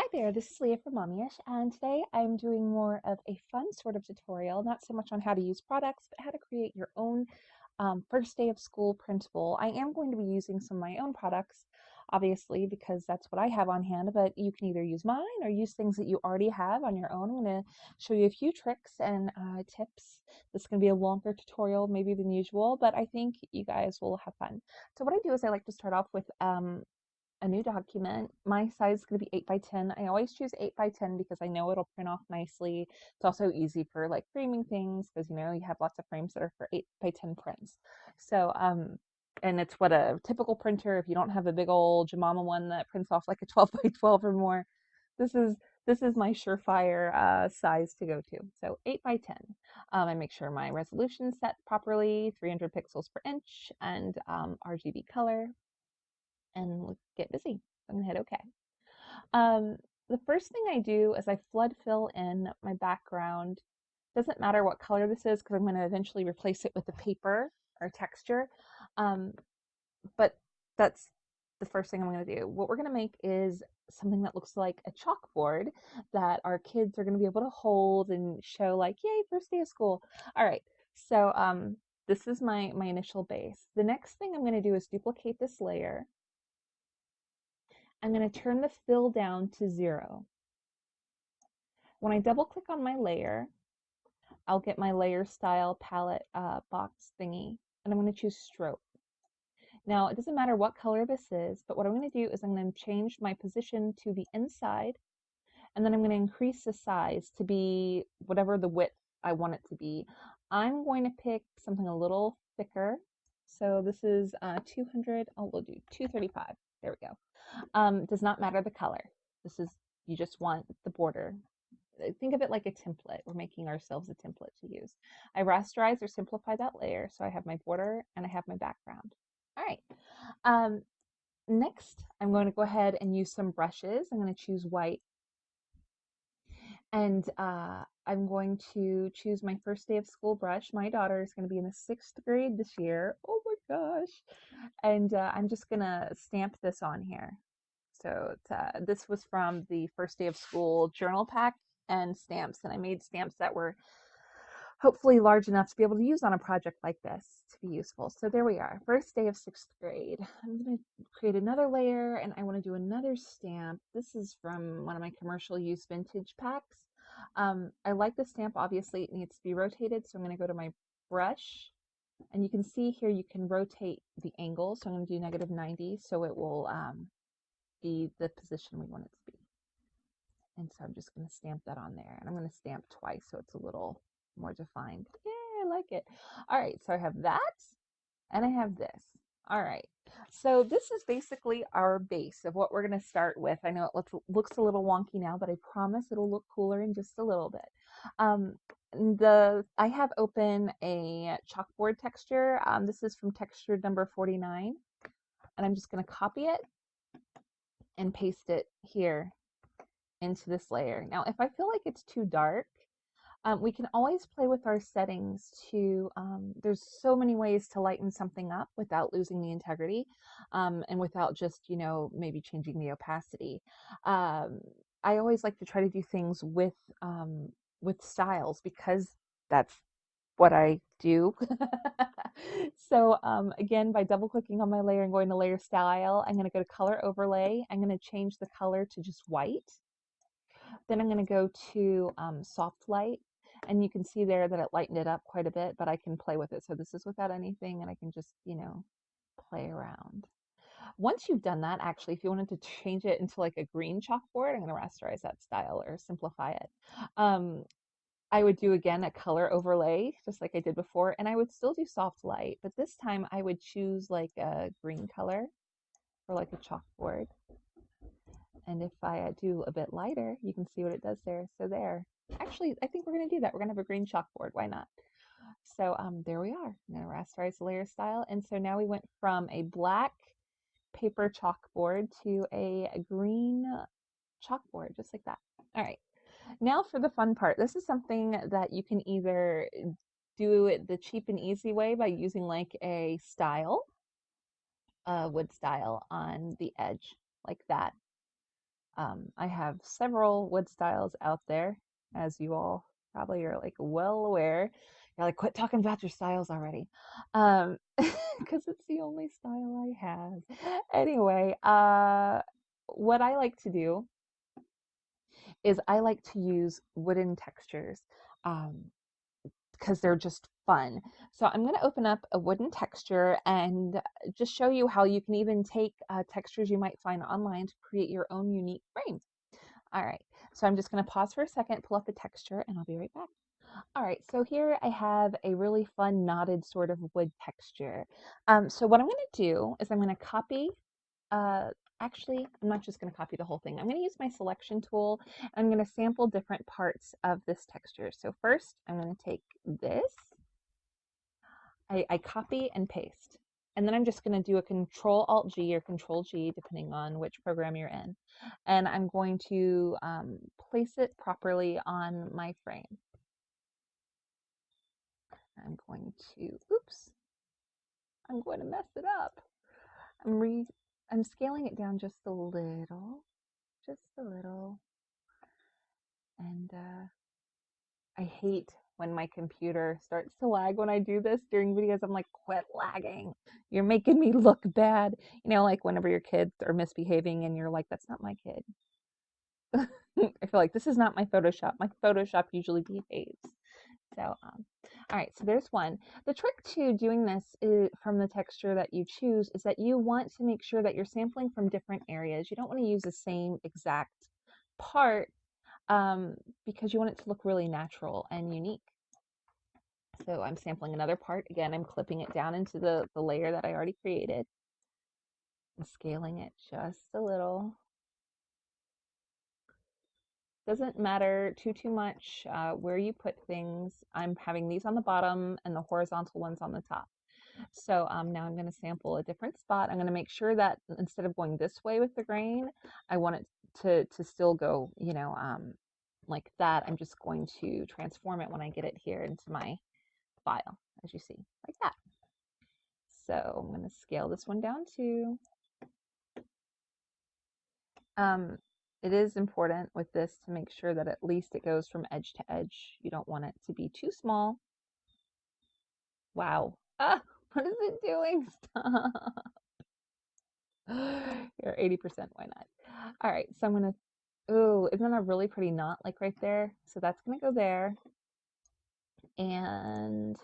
Hi there, this is Leah from Mommyish, and today I'm doing more of a fun sort of tutorial, not so much on how to use products, but how to create your own first day of school printable. I am going to be using some of my own products, obviously, because that's what I have on hand, but you can either use mine or use things that you already have on your own. I'm going to show you a few tricks and tips. This is going to be a longer tutorial maybe than usual, but I think you guys will have fun. So what I do is I like to start off with a new document. My size is going to be 8 by 10. I always choose 8 by 10 because I know it'll print off nicely. It's also easy for like framing things because you have lots of frames that are for 8 by 10 prints. So and it's what a typical printer, if you don't have a big old Jemama one that prints off like a 12 by 12 or more, this is my surefire size to go to. So 8 by 10. I make sure my resolution is set properly, 300 pixels per inch, and RGB color, and let's get busy. I'm gonna hit OK. Um, the first thing I do is I flood fill in my background. Doesn't matter what color this is because I'm going to eventually replace it with a paper or texture. Um, but that's the first thing I'm going to do. What we're going to make is something that looks like a chalkboard that our kids are going to be able to hold and show like, yay, first day of school. All right, so this is my initial base. The next thing I'm going to do is duplicate this layer. I'm going to turn the fill down to 0. When I double click on my layer, I'll get my layer style palette box thingy, and I'm going to choose stroke. Now, it doesn't matter what color this is, but what I'm going to do is I'm going to change my position to the inside, and then I'm going to increase the size to be whatever the width I want it to be. I'm going to pick something a little thicker. So this is 200, we'll do 235. There we go. Does not matter the color. This is, you just want the border. Think of it like a template. We're making ourselves a template to use. I rasterize or simplify that layer so I have my border and I have my background. All right. Next, I'm going to go ahead and use some brushes. I'm going to choose white, and I'm going to choose my first day of school brush. My daughter is going to be in the 6th grade this year. Oh my gosh. And I'm just going to stamp this on here. So this was from the first day of school journal pack and stamps, and I made stamps that were hopefully large enough to be able to use on a project like this to be useful. So there we are, first day of 6th grade. I'm going to create another layer, and I want to do another stamp. This is from one of my commercial use vintage packs. I like the stamp. Obviously it needs to be rotated, so I'm going to go to my brush, and you can see here you can rotate the angle. So I'm going to do -90 so it will be the position we want it to be. And so I'm just going to stamp that on there, and I'm going to stamp twice so it's a little more defined. Yeah, I like it. All right, so I have that and I have this. All right, so this is basically our base of what we're going to start with. I know it looks a little wonky now, but I promise it'll look cooler in just a little bit. I have open a chalkboard texture. This is from texture number 49, and I'm just going to copy it and paste it here into this layer. Now, if I feel like it's too dark, we can always play with our settings to, there's so many ways to lighten something up without losing the integrity, and without just, maybe changing the opacity. I always like to try to do things with styles because that's what I do. So again, by double clicking on my layer and going to layer style, I'm going to go to color overlay. I'm going to change the color to just white. Then I'm going to go to soft light, and you can see there that it lightened it up quite a bit, but I can play with it. So this is without anything, and I can just, play around. Once you've done that, actually, if you wanted to change it into like a green chalkboard, I'm going to rasterize that style or simplify it. I would do again a color overlay, just like I did before, and I would still do soft light, but this time I would choose like a green color for like a chalkboard. And if I do a bit lighter, you can see what it does there. So there. Actually, I think we're going to do that. We're going to have a green chalkboard. Why not? So there we are. I'm going to rasterize the layer style. And so now we went from a black paper chalkboard to a green chalkboard, just like that. All right. Now for the fun part. This is something that you can either do it the cheap and easy way by using like a style, a wood style on the edge, like that. I have several wood styles out there, as you all probably are like well aware. You're like, quit talking about your styles already. Because it's the only style I have. Anyway, what I like to do is I like to use wooden textures. Um, because they're just fun. So I'm going to open up a wooden texture and just show you how you can even take textures you might find online to create your own unique frame. All right, so I'm just going to pause for a second, pull up a texture, and I'll be right back. All right, so here I have a really fun knotted sort of wood texture. So what I'm going to do is I'm going to copy, uh, actually, I'm not just going to copy the whole thing. I'm going to use my selection tool. I'm going to sample different parts of this texture. So first, I'm going to take this, I copy and paste. And then I'm just going to do a Control Alt G or Control G, depending on which program you're in. And I'm going to place it properly on my frame. I'm going to, oops, I'm going to mess it up. I'm scaling it down just a little, and I hate when my computer starts to lag when I do this during videos. I'm like, quit lagging. You're making me look bad. You know, like whenever your kids are misbehaving and you're like, that's not my kid. I feel like this is not my Photoshop. My Photoshop usually behaves. So, all right, so there's one. The trick to doing this from the texture that you choose is that you want to make sure that you're sampling from different areas. You don't want to use the same exact part because you want it to look really natural and unique. So I'm sampling another part. Again, I'm clipping it down into the layer that I already created and scaling it just a little. Doesn't matter too much where you put things. I'm having these on the bottom and the horizontal ones on the top. So now I'm going to sample a different spot. I'm going to make sure that instead of going this way with the grain, I want it to still go, you know, like that. I'm just going to transform it when I get it here into my file, as you see, like that. So I'm going to scale this one down too. It is important with this to make sure that at least it goes from edge to edge. You don't want it to be too small. Wow. Ah, what is it doing? Stop. You're 80%, why not? All right, so I'm gonna, ooh, isn't that a really pretty knot like right there? So that's gonna go there. And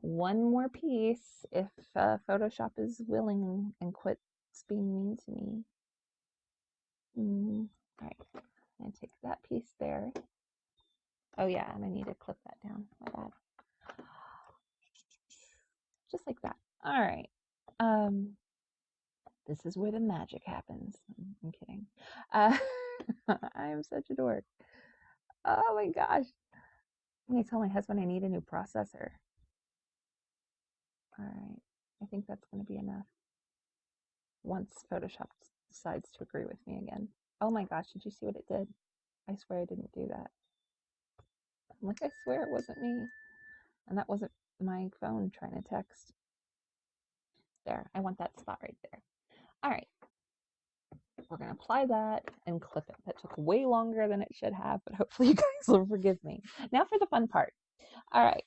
one more piece if Photoshop is willing and quits being mean to me. All right, I'm gonna take that piece there. Oh yeah, and I need to clip that down, my bad. Just like that. All right. This is where the magic happens. I'm kidding. I am such a dork. Oh my gosh. I'm going to tell my husband I need a new processor. All right. I think that's going to be enough once Photoshop decides to agree with me again. Oh my gosh, did you see what it did? I swear I didn't do that. I'm like, I swear it wasn't me. And that wasn't my phone trying to text. There, I want that spot right there. All right. We're going to apply that and clip it. That took way longer than it should have, but hopefully you guys will forgive me. Now for the fun part. All right.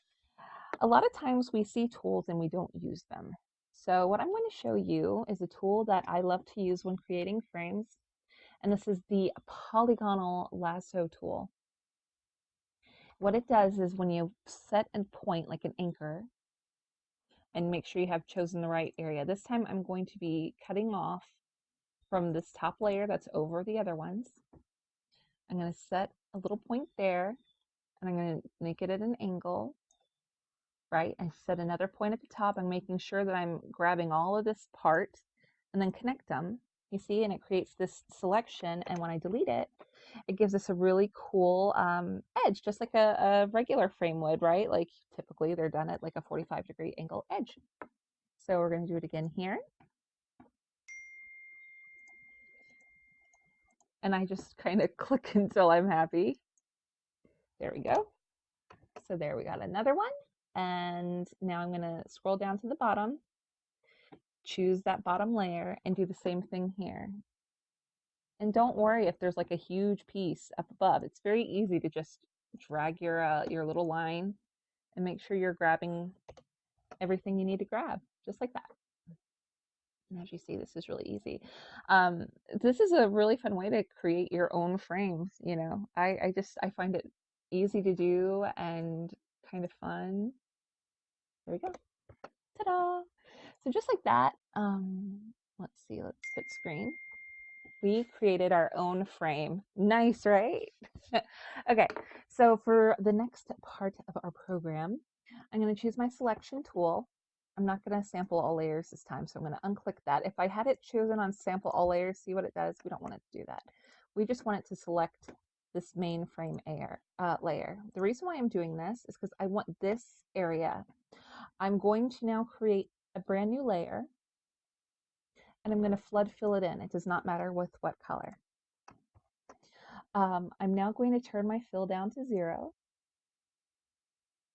A lot of times we see tools and we don't use them. So what I'm going to show you is a tool that I love to use when creating frames, and this is the polygonal lasso tool. What it does is when you set a point like an anchor, and make sure you have chosen the right area. This time I'm going to be cutting off from this top layer that's over the other ones. I'm going to set a little point there, and I'm going to make it at an angle. Right? I set another point at the top. I'm making sure that I'm grabbing all of this part and then connect them. You see, and it creates this selection. And when I delete it, it gives us a really cool edge, just like a regular frame would, right? Like typically they're done at like a 45-degree angle edge. So we're going to do it again here. And I just kind of click until I'm happy. There we go. So there we got another one. And now I'm going to scroll down to the bottom, choose that bottom layer, and do the same thing here. And don't worry if there's like a huge piece up above. It's very easy to just drag your little line and make sure you're grabbing everything you need to grab, just like that. And as you see, this is really easy. Um, this is a really fun way to create your own frames. You know, I find it easy to do and kind of fun. There we go. Ta-da! So just like that, let's see, let's split screen. We created our own frame. Nice, right? Okay, so for the next part of our program, I'm going to choose my selection tool. I'm not going to sample all layers this time, so I'm going to unclick that. If I had it chosen on sample all layers, see what it does? We don't want it to do that. We just want it to select this main frame layer. The reason why I'm doing this is because I want this area. I'm going to now create a brand new layer, and I'm going to flood fill it in. It does not matter with what color. I'm now going to turn my fill down to 0,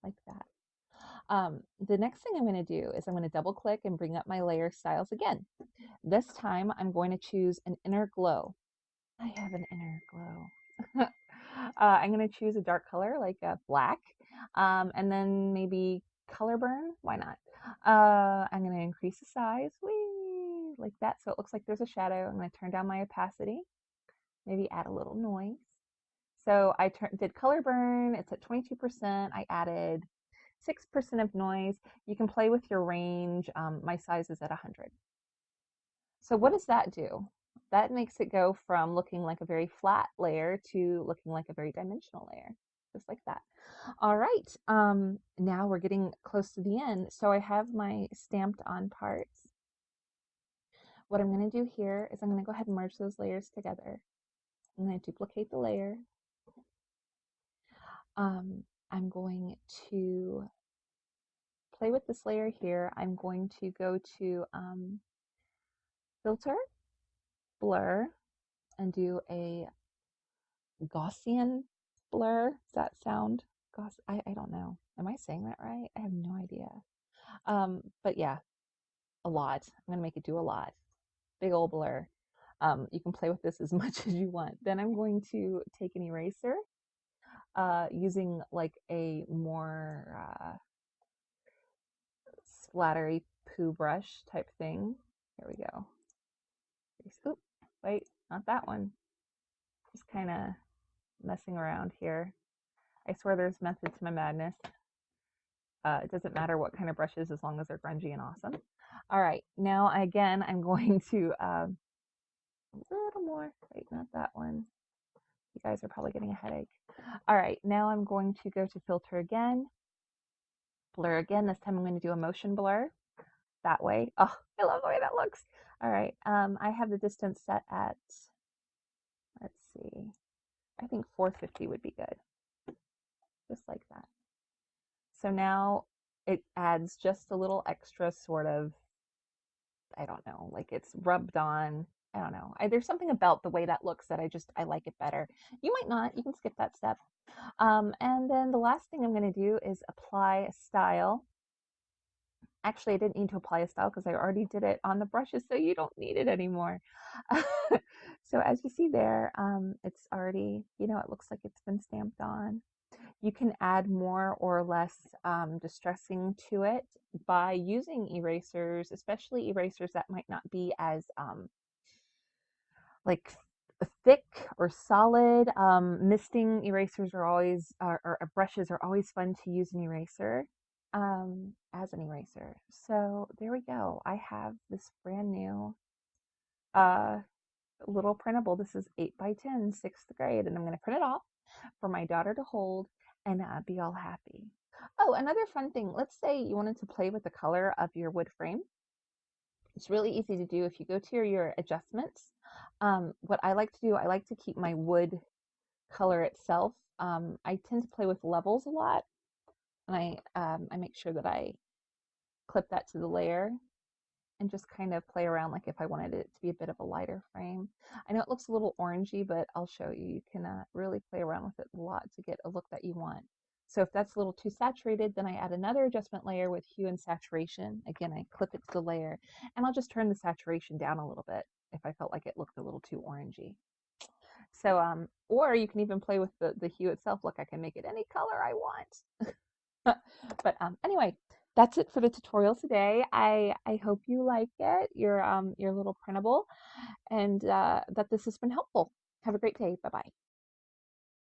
like that. The next thing I'm going to do is I'm going to double click and bring up my layer styles again. This time I'm going to choose an inner glow. I have an inner glow. I'm going to choose a dark color like black, and then maybe color burn. Why not? I'm going to increase the size, whee, like that, so it looks like there's a shadow. I'm going to turn down my opacity, maybe add a little noise. So I did color burn. It's at 22%. I added 6% of noise. You can play with your range. My size is at 100. So what does that do? That makes it go from looking like a very flat layer to looking like a very dimensional layer, just like that. All right, now we're getting close to the end. So I have my stamped on parts. What I'm going to do here is I'm going to go ahead and merge those layers together. I'm going to duplicate the layer. I'm going to play with this layer here. I'm going to go to filter, blur, and do a Gaussian blur. Does that sound I don't know. Am I saying that right? I have no idea. But yeah, a lot. I'm gonna make it do a lot. Big old blur. You can play with this as much as you want. Then I'm going to take an eraser using like a more splattery poo brush type thing. Here we go. Oop, wait, not that one. Just kind of messing around here. I swear there's method to my madness. It doesn't matter what kind of brushes as long as they're grungy and awesome. All right, now again, I'm going to a little more. Wait, not that one. You guys are probably getting a headache. All right, now I'm going to go to filter again, blur again. This time I'm going to do a motion blur that way. Oh, I love the way that looks. All right, I have the distance set at, let's see, I think 450 would be good, just like that. So now it adds just a little extra sort of, I don't know, like it's rubbed on. I don't know. There's something about the way that looks that I like it better. You might not. You can skip that step. And then the last thing I'm going to do is apply a style. Actually, I didn't need to apply a style because I already did it on the brushes, so you don't need it anymore. So as you see there, it's already, you know, it looks like it's been stamped on. You can add more or less distressing to it by using erasers, especially erasers that might not be as like thick or solid. Misting erasers are always, or brushes are always fun to use an eraser as an eraser. So there we go. I have this brand new little printable. This is 8x10, 6th grade, and I'm going to print it off for my daughter to hold and be all happy. Oh, another fun thing. Let's say you wanted to play with the color of your wood frame. It's really easy to do. If you go to your adjustments, what I like to do, I like to keep my wood color itself. I tend to play with levels a lot, and I make sure that I clip that to the layer and just kind of play around like if I wanted it to be a bit of a lighter frame. I know it looks a little orangey, but I'll show you. You can really play around with it a lot to get a look that you want. So if that's a little too saturated, then I add another adjustment layer with hue and saturation. Again, I clip it to the layer, and I'll just turn the saturation down a little bit if I felt like it looked a little too orangey. So, or you can even play with the hue itself. Look, I can make it any color I want. But anyway, that's it for the tutorial today. I hope you like it, your little printable, and that this has been helpful. Have a great day. Bye bye.